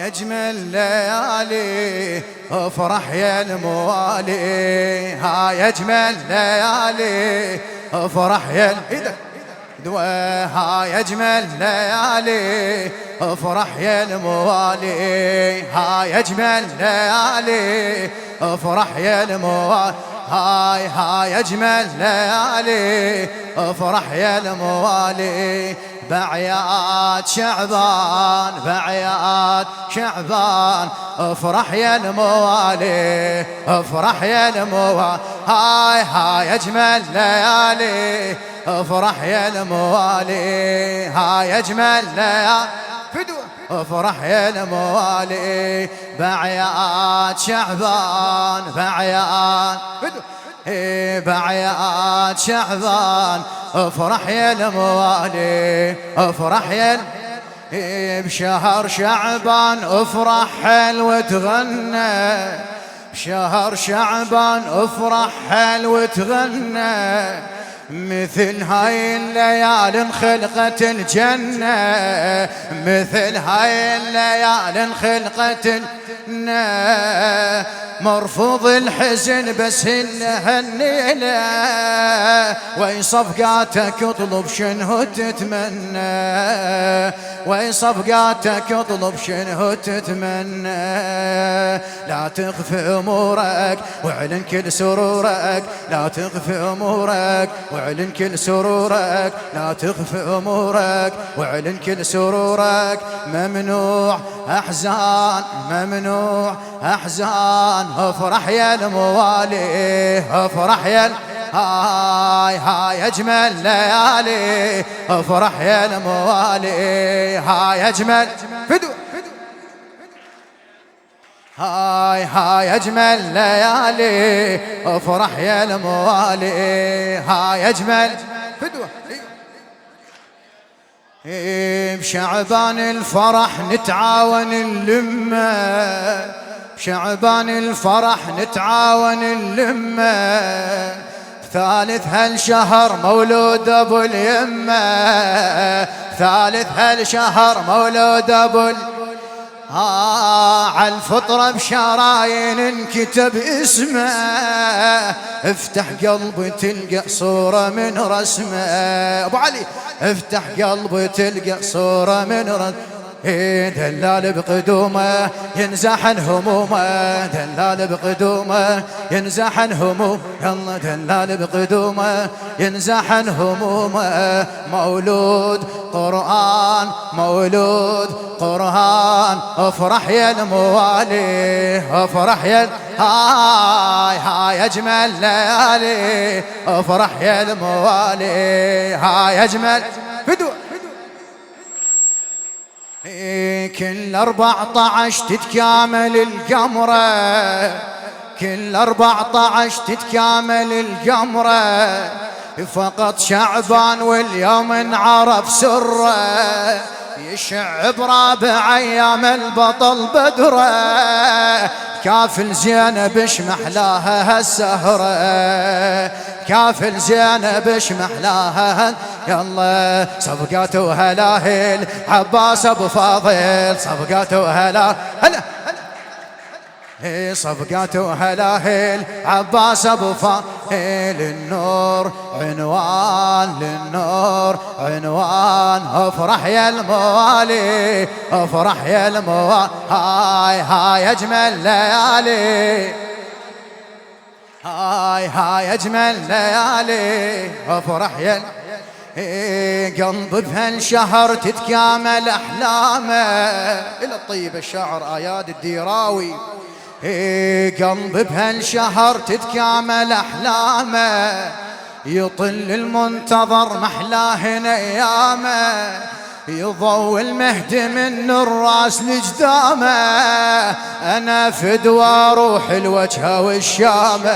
هاي أجمل ليالي افرح يا الموالي، هاي أجمل ليالي افرح يا هاي أجمل ليالي افرح يا الموالي، هاي أجمل ليالي افرح يا الموالي، هاي أجمل ليالي افرح يا الموالي. بعياد شعبان بعياد شعبان افرح يا الموالي افرح يا الموالي، هاي أجمل ليالي افرح يا الموالي، هاي أجمل ليالي افرح يا الموالي. بعياد شعبان بعياد بعياد شعبان افرح يا الموالي افرح يا بشهر شعبان افرح حلو وتغنى، بشهر شعبان افرح حلو وتغنى، مثل هاي الليالي انخلقت الجنة، مثل هاي الليالي انخلقت الجنة. مرفوض الحزن بس هالليلة، وين صفقاتك اطلب شنو تتمنى، وين صفقاتك اطلب شنو تتمنى. لا تخفي امورك واعلن كل سرورك، لا تخفي امورك واعلن كل سرورك، لا تخفي امورك واعلن كل سرورك. ممنوع احزان ممنوع احزان افرح يا الموالي افرح يا هاي أجمل ليالي افرح يا الموالي، هاي أجمل فدو هاي أجمل ليالي افرح يا الموالي، هاي أجمل فدوة. بشعبان الفرح نتعاون اللمة، بشعبان الفرح نتعاون اللمة، ثالث هالشهر مولود ابو اليمة، ثالث هالشهر مولود ابو عالفطرة بشراين انكتب اسمه، افتح قلبي تلقى صورة من رسمه. ابو علي افتح قلبي تلقى صورة من رسمه. دلال بقدومه ينزح عن همومه، دلال بقدومه ينزح عن همومه، يلا دلال بقدومه ينزح عن همومه. مولود قرآن مولود قرآن افرح يا الموالي افرح يا هاي أجمل ليالي افرح يا الموالي، هاي أجمل فدوة. كل 14 تتكامل القمرة، كل 14 تتكامل القمرة، فقط شعبان واليوم انعرف سره، يشع برابع ايام البطل بدره. كافل زينب اش محلاها هالسهره، كافل زينب اش محلاها. يلا صفقات وهلاهل عباس ابو فاضل، صفقات وهلا هلا صفقات وهلاهل عباس ابو فاضل. النور عنوان للنور عنوان افرح يا الموالي افرح يا الموالي، هاي أجمل ليالي، هاي أجمل ليالي افرح يا قلب بهالشهر تتكامل احلامه. الى الطيب الشاعر اياد الديراوي. قلب بهالشهر تتكامل احلامه، يطل المنتظر محلاهن ايامه، يضوي المهد من الراس لجدامه. انا فدوى اروح الوجه والشامه،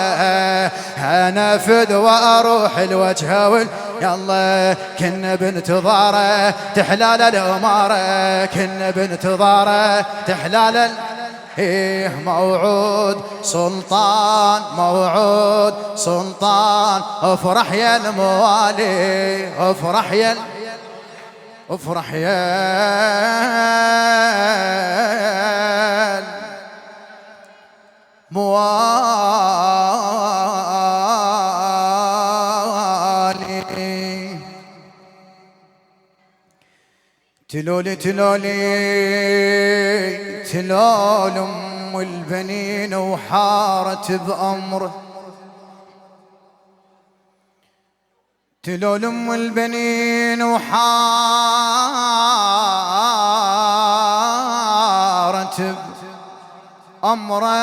انا فدوى اروح الوجه يلا كنا بنتظاره تحلال الاماره، كنا بنتظاره تحلال موعود سلطان موعود سلطان افرح يا الموالي افرح يا تلولي تلولي تلول ام البنين وحارت بأمره، تلول ام البنين وحارت بأمره،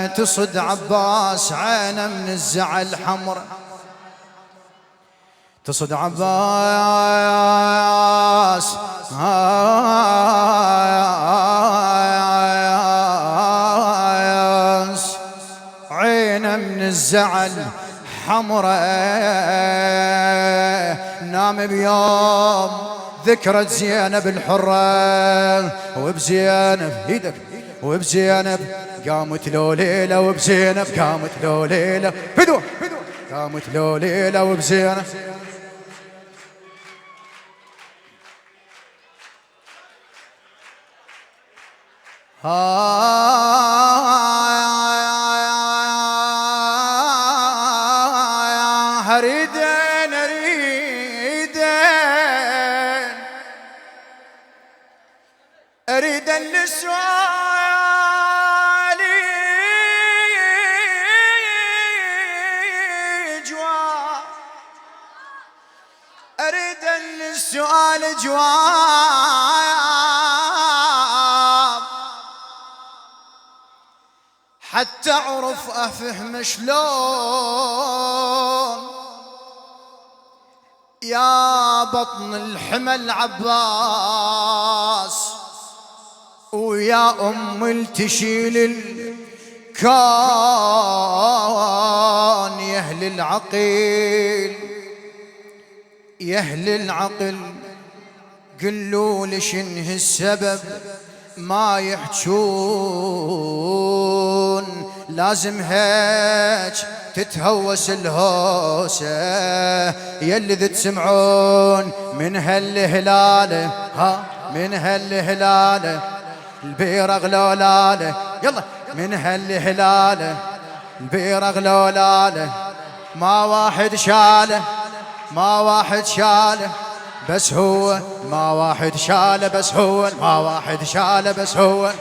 تصد عباس عينه من الزعل حمره، تصد عباس عينه من الزعل حمره، نام بيوم ذكرت زينب الحرة، وبزينب ايدك وبزينب قامت لو ليلة، وبزينب قامت لو ليلة فدو قامت لو ليلة وبزينب. أريدن أريدن أريدن لسؤالي جواب، أريدن للسؤال جواب، حتى أعرف أفهم شلون يا بطن الحمل عباس، ويا أم التشيل الكون، يا أهل العقل يا أهل العقل قلوا لي شنه السبب ما يحجون، لازم هيج تتهوس الهوسة يلي ذي تسمعون من هالهلالة، ها من هالهلالة البيرغ لولاله، يلا من هالهلالة البيرغ لولاله، ما واحد شاله ما واحد شاله بس هو، ما واحد شاله بس هو، ما واحد شاله بس هو.